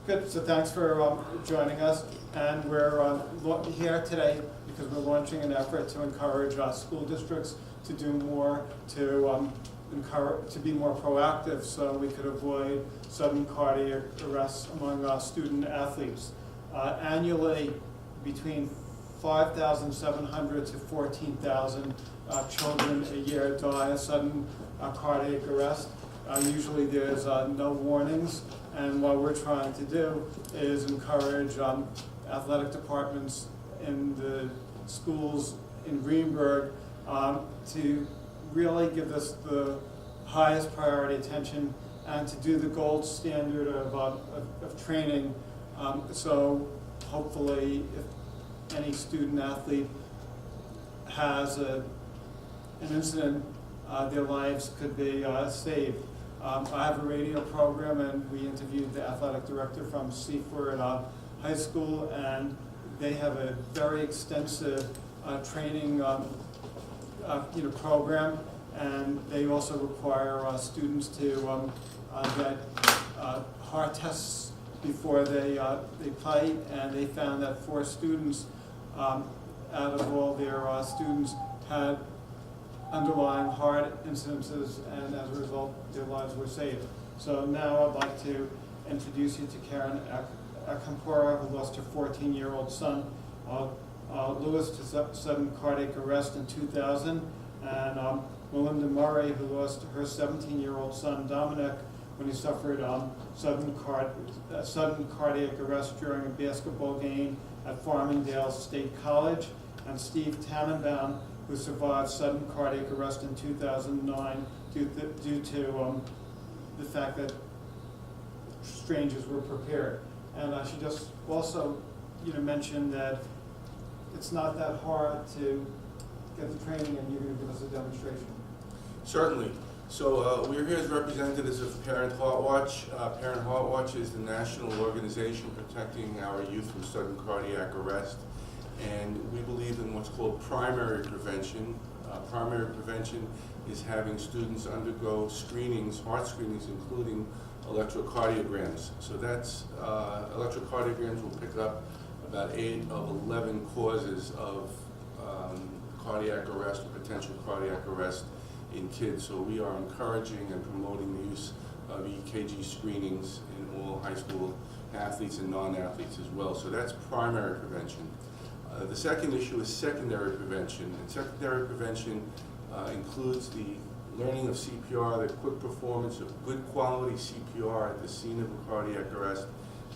Good, so thanks for joining us. And we're here today because we're launching an effort to encourage school districts to do more to be more proactive so we could avoid sudden cardiac arrests among student athletes. Annually, between 5,700 to 14,000 children a year die of sudden cardiac arrest. Usually there's no warnings, and what we're trying to do is encourage athletic departments in the schools in Greenburgh to really give this the highest priority attention and to do the gold standard of training. So hopefully if any student athlete has an incident, their lives could be saved. I have a radio program, and we interviewed the athletic director from Seaford High School, and they have a very extensive training program, and they also require students to get heart tests before they play, and they found that 4 students out of all their students had underlying heart incidences, and as a result, their lives were saved. So now I'd like to introduce you to Karen Akampora, who lost her 14-year-old son, Lewis, to sudden cardiac arrest in 2000, and Melinda Murray, who lost her 17-year-old son, Dominic, when he suffered sudden cardiac arrest during a basketball game at Farmingdale State College, and Steve Tannenbaum, who survived sudden cardiac arrest in 2009 due to the fact that strangers were prepared. And I should just also mention that it's not that hard to get the training, and you're going to give us a demonstration. Certainly. So we're here as representatives of Parent Heart Watch. Parent Heart Watch is the national organization protecting our youth from sudden cardiac arrest. And we believe in what's called primary prevention. Primary prevention is having students undergo screenings, heart screenings, including electrocardiograms. So that's, electrocardiograms will pick up about 8 of 11 causes of cardiac arrest or potential cardiac arrest in kids. So we are encouraging and promoting the use of EKG screenings in all high school athletes and non-athletes as well. So that's primary prevention. The second issue is secondary prevention, and secondary prevention includes the learning of CPR, the quick performance of good quality CPR at the scene of a cardiac arrest,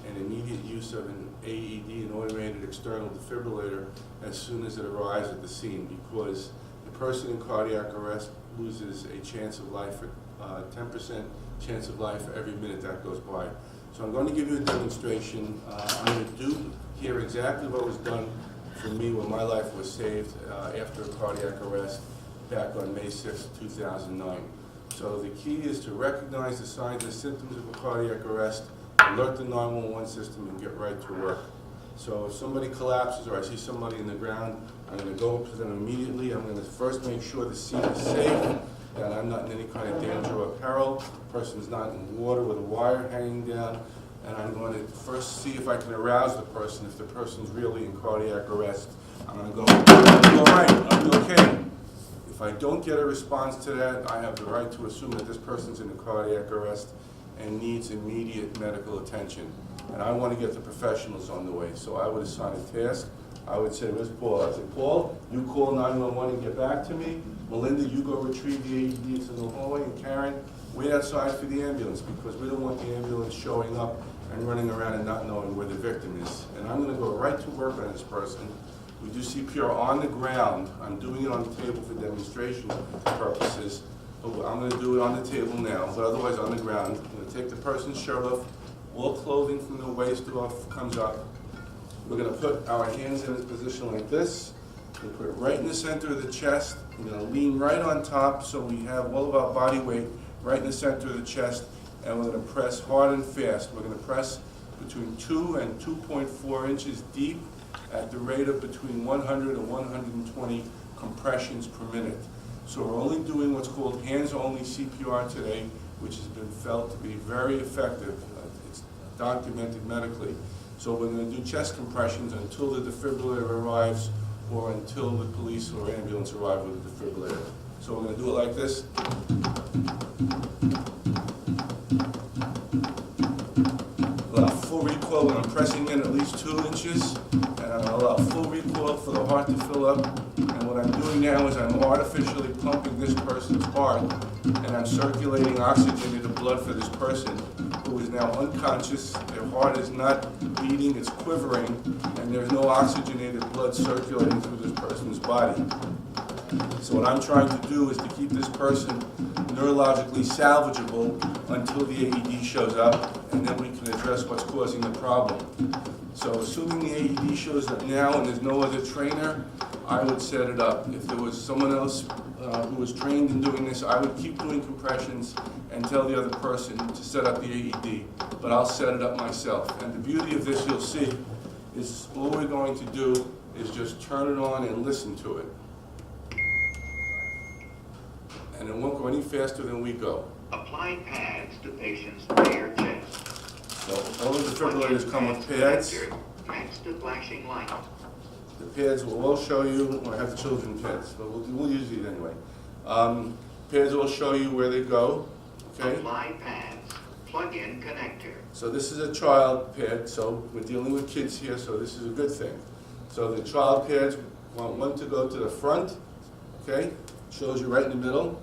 and immediate use of an AED, an automated external defibrillator, as soon as it arrives at the scene, because the person in cardiac arrest loses a chance of life, 10% chance of life for every minute that goes by. So I'm going to give you a demonstration. I'm going to do here exactly what was done for me when my life was saved after a cardiac arrest back on May 6, 2009. So the key is to recognize the signs and symptoms of a cardiac arrest, alert the 911 system, and get right to work. So if somebody collapses or I see somebody in the ground, I'm going to go up to them immediately. I'm going to first make sure the scene is safe, that I'm not in any kind of danger or peril, the person's not in water with a wire hanging down, and I'm going to first see if I can arouse the person. If the person's really in cardiac arrest, I'm going to go, all right, I'll be okay. If I don't get a response to that, I have the right to assume that this person's in a cardiac arrest and needs immediate medical attention. And I want to get the professionals on the way. So I would assign a task. I would say, where's Paul? I'd say, Paul, you call 911 and get back to me. Melinda, you go retrieve the AEDs in the hallway. And Karen, wait outside for the ambulance, because we don't want the ambulance showing up and running around and not knowing where the victim is. And I'm going to go right to work on this person. We do CPR on the ground. I'm doing it on the table for demonstration purposes. I'm going to do it on the table now, but otherwise on the ground. I'm going to take the person's shirt off. All clothing from the waist off comes up. We're going to put our hands in a position like this. We'll put it right in the center of the chest. We're going to lean right on top so we have all of our body weight right in the center of the chest. And we're going to press hard and fast. We're going to press between 2 and 2.4 inches deep at the rate of between 100 and 120 compressions per minute. So we're only doing what's called hands-only CPR today, which has been felt to be very effective. It's documented medically. So we're going to do chest compressions until the defibrillator arrives or until the police or ambulance arrive with the defibrillator. So we're going to do it like this. Allow full recoil when I'm pressing in at least 2 inches, and I'll allow full recoil for the heart to fill up. And what I'm doing now is I'm artificially pumping this person's heart, and I'm circulating oxygenated blood for this person who is now unconscious. Their heart is not beating, it's quivering, and there's no oxygenated blood circulating through this person's body. So what I'm trying to do is to keep this person neurologically salvageable until the AED shows up, and then we can address what's causing the problem. So assuming the AED shows up now and there's no other trainer, I would set it up. If there was someone else who was trained in doing this, I would keep doing compressions and tell the other person to set up the AED, but I'll set it up myself. And the beauty of this, you'll see, is all we're going to do is just turn it on and listen to it. And it won't go any faster than we go. Apply pads to patient's bare chest. So all the defibrillators come with pads. Next to flashing light. The pads will all show you, I have the children pads, but we'll use these anyway. Pads will show you where they go, okay? Apply pads. Plug-in connector. So this is a child pad, so we're dealing with kids here, so this is a good thing. So the child pads want one to go to the front, okay? Shows you right in the middle.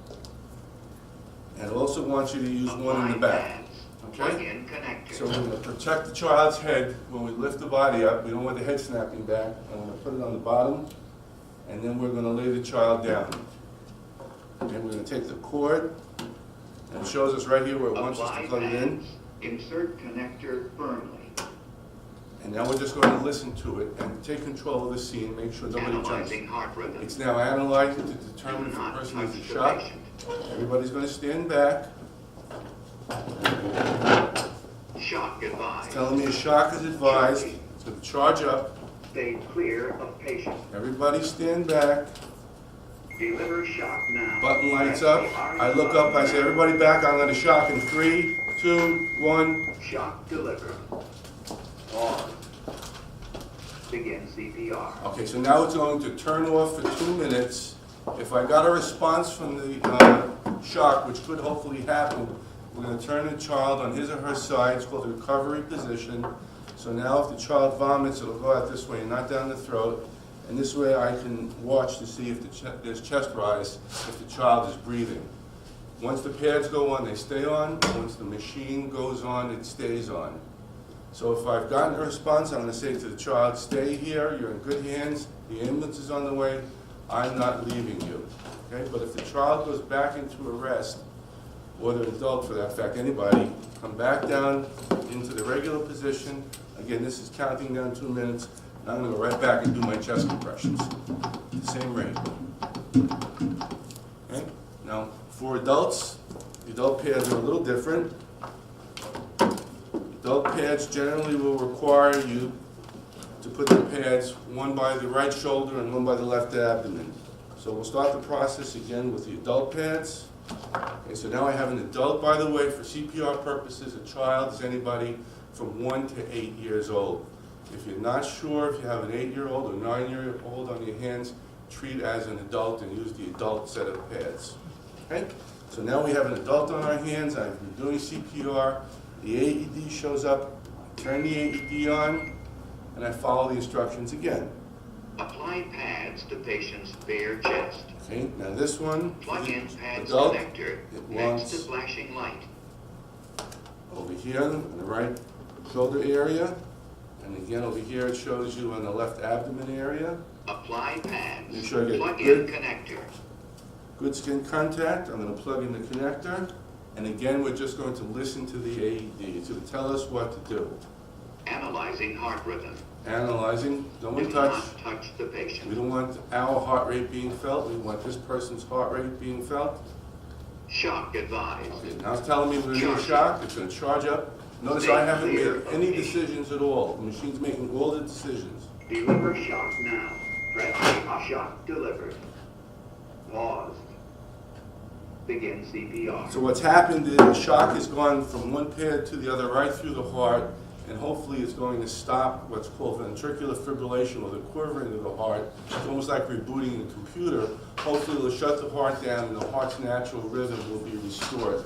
And it also wants you to use one in the back. Okay? So we're going to protect the child's head when we lift the body up. We don't want the head snapping back. I'm going to put it on the bottom, and then we're going to lay the child down. And we're going to take the cord, and it shows us right here where it wants us to plug it in. Insert connector firmly. And now we're just going to listen to it and take control of the scene, make sure nobody jumps. Analyzing heart rhythm. It's now analyzing to determine if the person is in shock. Everybody's going to stand back. Shock advised. It's telling me a shock is advised. It's going to charge up. Stay clear of patient. Everybody stand back. Deliver shock now. Button lights up. I look up, I say, everybody back. I'm going to shock in 3, 2, 1. Shock delivered. Pause. Begin CPR. Okay, so now it's going to turn off for 2 minutes. If I got a response from the shock, which could hopefully happen, we're going to turn the child on his or her side. It's called the recovery position. So now if the child vomits, it'll go out this way and not down the throat. And this way I can watch to see if there's chest rise, if the child is breathing. Once the pads go on, they stay on. Once the machine goes on, it stays on. So if I've gotten a response, I'm going to say to the child, stay here, you're in good hands, the ambulance is on the way, I'm not leaving you. Okay? But if the child goes back into arrest, or the adult for that fact, anybody, come back down into the regular position. Again, this is counting down 2 minutes, and I'm going to go right back and do my chest compressions at the same rate. Okay? Now, for adults, the adult pads are a little different. Adult pads generally will require you to put the pads one by the right shoulder and one by the left abdomen. So we'll start the process again with the adult pads. Okay, so now I have an adult, by the way, for CPR purposes, a child is anybody from 1 to 8 years old. If you're not sure if you have an 8-year-old or 9-year-old on your hands, treat as an adult and use the adult set of pads. Okay? So now we have an adult on our hands. I've been doing CPR. The AED shows up. I turn the AED on, and I follow the instructions again. Apply pads to patient's bare chest. Okay, now this one, Plug in pads adult, connector it next to wants flashing light. over here in the right shoulder area, and again over here it shows you on the left abdomen area. Apply pads. Make sure I get Plug good- in connector. Good skin contact. I'm going to plug in the connector, and again we're just going to listen to the AED. It's going to tell us what to do. Analyzing heart rhythm. Analyzing, don't Do touch. not touch the patient. We don't want our heart rate being felt. We want this person's heart rate being felt. Shock advised. Okay, now it's telling me we're going to shock. It's going to charge up. Notice I haven't made any decisions at all. The machine's making all the decisions. Deliver shock now. Press shock delivered. Paused. Begin CPR. So what's happened is the shock has gone from one pad to the other right through the heart, and hopefully it's going to stop what's called ventricular fibrillation, or the quivering of the heart. It's almost like rebooting the computer. Hopefully it'll shut the heart down and the heart's natural rhythm will be restored.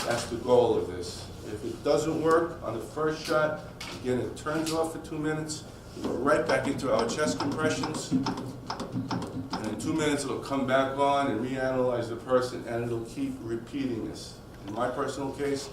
That's the goal of this. If it doesn't work on the first shot, again, it turns off for 2 minutes, we go right back into our chest compressions, and in 2 minutes it'll come back on and reanalyze the person, and it'll keep repeating this. In my personal case,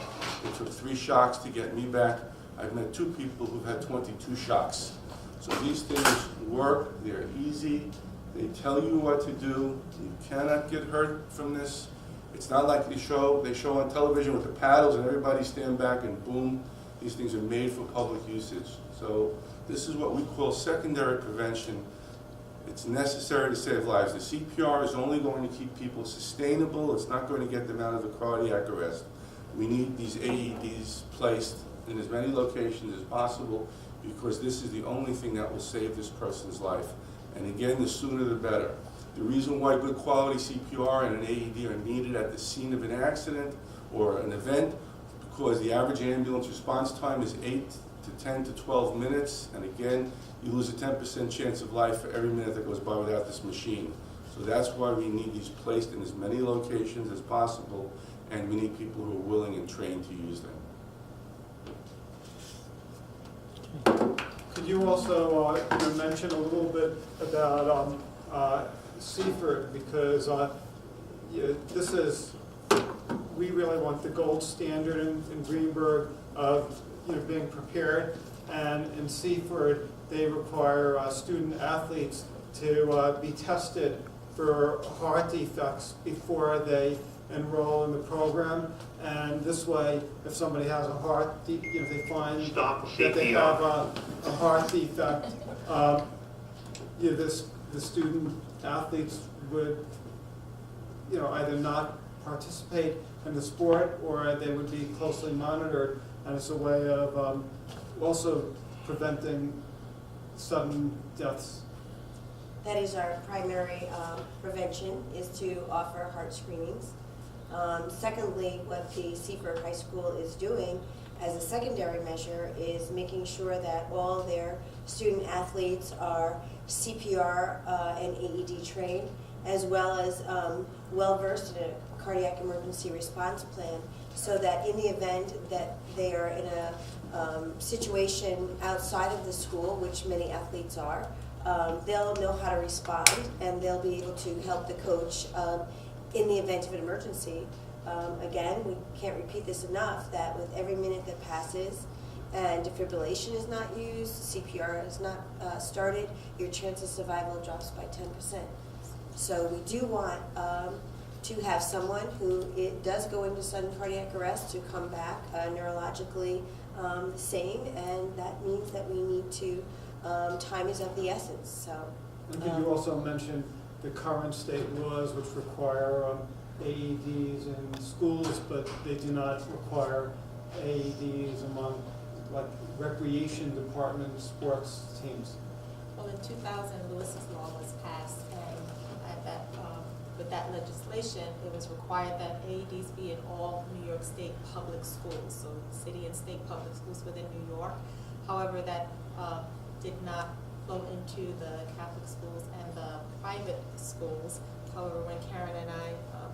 it took 3 shocks to get me back. I've met 2 people who've had 22 shocks. So these things work, they're easy, they tell you what to do, you cannot get hurt from this. It's not like they show on television with the paddles and everybody stand back and boom. These things are made for public usage. So this is what we call secondary prevention. It's necessary to save lives. The CPR is only going to keep people sustainable. It's not going to get them out of the cardiac arrest. We need these AEDs placed in as many locations as possible because this is the only thing that will save this person's life. And again, the sooner the better. The reason why good quality CPR and an AED are needed at the scene of an accident or an event, because the average ambulance response time is 8 to 10 to 12 minutes, and again, you lose a 10% chance of life for every minute that goes by without this machine. So that's why we need these placed in as many locations as possible, and we need people who are willing and trained to use them. Could you also mention a little bit about Seaford, because this is, we really want the gold standard in Greenburgh of being prepared, and in Seaford they require student athletes to be tested for heart defects before they enroll in the program, and this way, if somebody has a heart, if they find that they have a heart defect, the student athletes would, either not participate in the sport or they would be closely monitored, and it's a way of also preventing sudden deaths. That is our primary prevention, is to offer heart screenings. Secondly, what the Seaford High School is doing as a secondary measure is making sure that all their student athletes are CPR and AED trained, as well as well-versed in a cardiac emergency response plan, so that in the event that they are in a situation outside of the school, which many athletes are, they'll know how to respond, and they'll be able to help the coach in the event of an emergency. Again, we can't repeat this enough, that with every minute that passes and defibrillation is not used, CPR is not started, your chance of survival drops by 10%. So we do want to have someone who does go into sudden cardiac arrest to come back neurologically sane, and that means that we need to, time is of the essence. So. And could you also mention the current state laws which require AEDs in schools, but they do not require AEDs among recreation department sports teams? Well, in 2000, Lewis's law was passed, and with that legislation, it was required that AEDs be in all New York State public schools, so city and state public schools within New York. However, that did not flow into the Catholic schools and the private schools. However, when Karen and I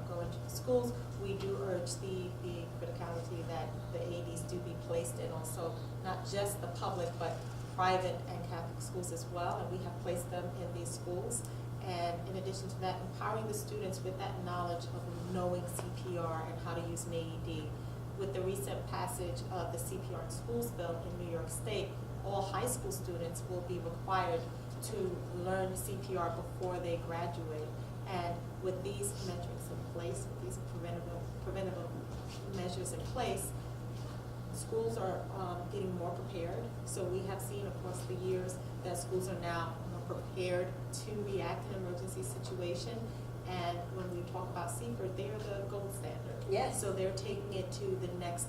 go into the schools, we do urge the criticality that the AEDs do be placed in also not just the public, but private and Catholic schools as well, and we have placed them in these schools. And in addition to that, empowering the students with that knowledge of knowing CPR and how to use an AED. With the recent passage of the CPR in Schools bill in New York State, all high school students will be required to learn CPR before they graduate. And with these metrics in place, with these preventable measures in place, schools are getting more prepared. So we have seen across the years that schools are now more prepared to react in an emergency situation. And when we talk about Seaford, they're the gold standard. Yes. So they're taking it to the next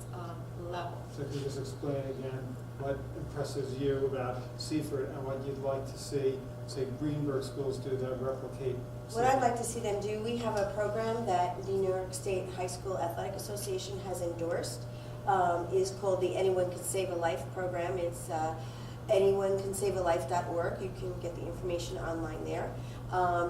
level. So could you just explain again what impresses you about Seaford and what you'd like to see, say, Greenburgh schools do to replicate Seaford? What I'd like to see them do, we have a program that the New York State High School Athletic Association has endorsed, is called the Anyone Can Save a Life program. It's anyonecansavealife.org. You can get the information online there.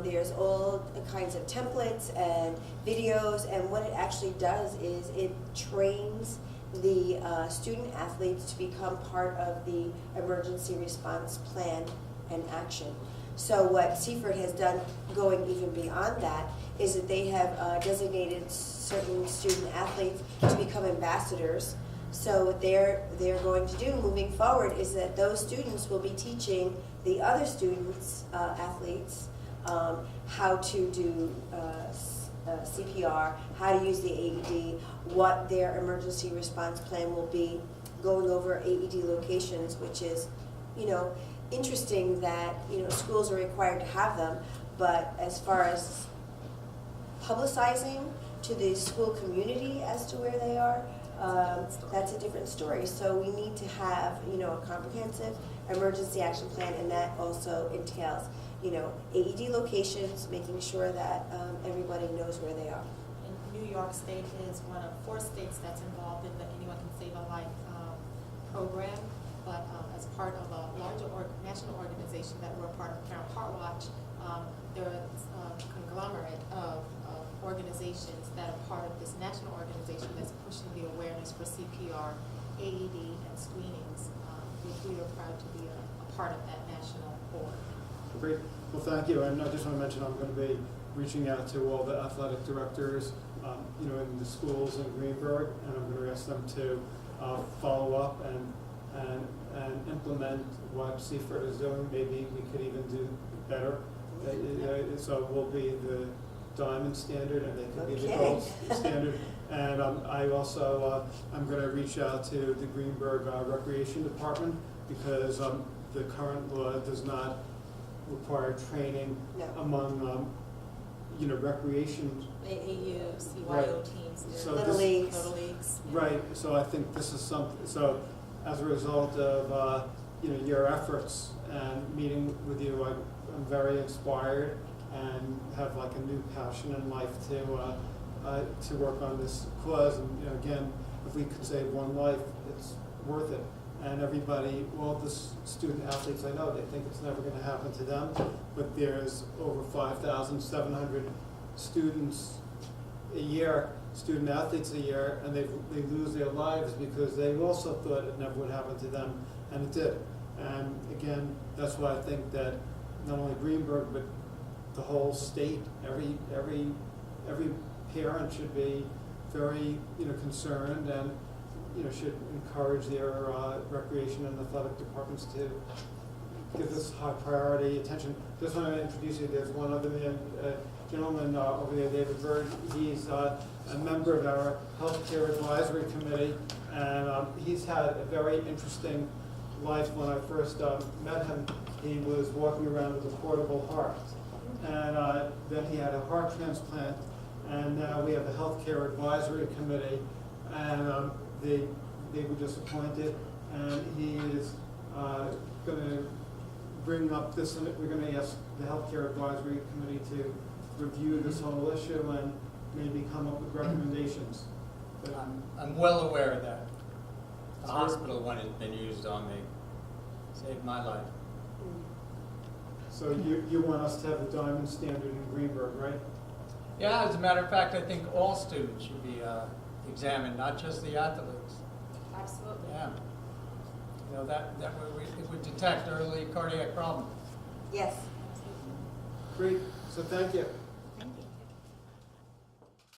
There's all kinds of templates and videos, and what it actually does is it trains the student athletes to become part of the emergency response plan and action. So what Seaford has done, going even beyond that, is that they have designated certain student athletes to become ambassadors. So what they're going to do moving forward is that those students will be teaching the other students, athletes, how to do CPR, how to use the AED, what their emergency response plan will be, going over AED locations, which is, you know, interesting that, you know, schools are required to have them, but as far as publicizing to the school community as to where they are, that's a different story. So we need to have, you know, a comprehensive emergency action plan, and that also entails, you know, AED locations, making sure that everybody knows where they are. And New York State is one of 4 states that's involved in the Anyone Can Save a Life program, but as part of a larger national organization that we're a part of, Parent Heart Watch, there is a conglomerate of organizations that are part of this national organization that's pushing the awareness for CPR, AED, and screenings, which we are proud to be a part of that national board. Great. Well, thank you. And I just want to mention I'm going to be reaching out to all the athletic directors, you know, in the schools in Greenburgh, and I'm going to ask them to follow up and implement what Seaford is doing. Maybe we could even do better. So we'll be the diamond standard, and they could be the gold standard. And I also I'm going to reach out to the Greenburgh Recreation Department, because the current law does not require training among you know, recreation. AAU, CYO Right. teams, So little this- leagues. Right. So I think this is something. So as a result of you know, your efforts and meeting with you, I'm very inspired and have like a new passion in life to work on this cause. And you know, again, if we could save one life, it's worth it. And everybody, all the student athletes I know, they think it's never going to happen to them, but there's over 5,700 students a year, student athletes a year, and they lose their lives because they also thought it never would happen to them, and it did. And again, that's why I think that not only Greenburgh, but the whole state, every parent should be very, you know, concerned, and you know, should encourage their recreation and athletic departments to give this high priority attention. Just want to introduce you. There's one other man, gentleman over there, David Bird. He's a member of our Healthcare Advisory Committee, and he's had a very interesting life. When I first met him, he was walking around with a portable heart, and then he had a heart transplant, and now we have a Healthcare Advisory Committee, and they were disappointed, and he is going to bring up this, and we're going to ask the Healthcare Advisory Committee to review this whole issue and maybe come up with recommendations. But I'm well aware of that. The hospital one has been used on me. Saved my life. so you want us to have a diamond standard in Greenburgh, right? Yeah, as a matter of fact, I think all students should be examined, not just the athletes. Absolutely. Yeah. You know, that it would detect early cardiac problems. Yes. Great. So thank you.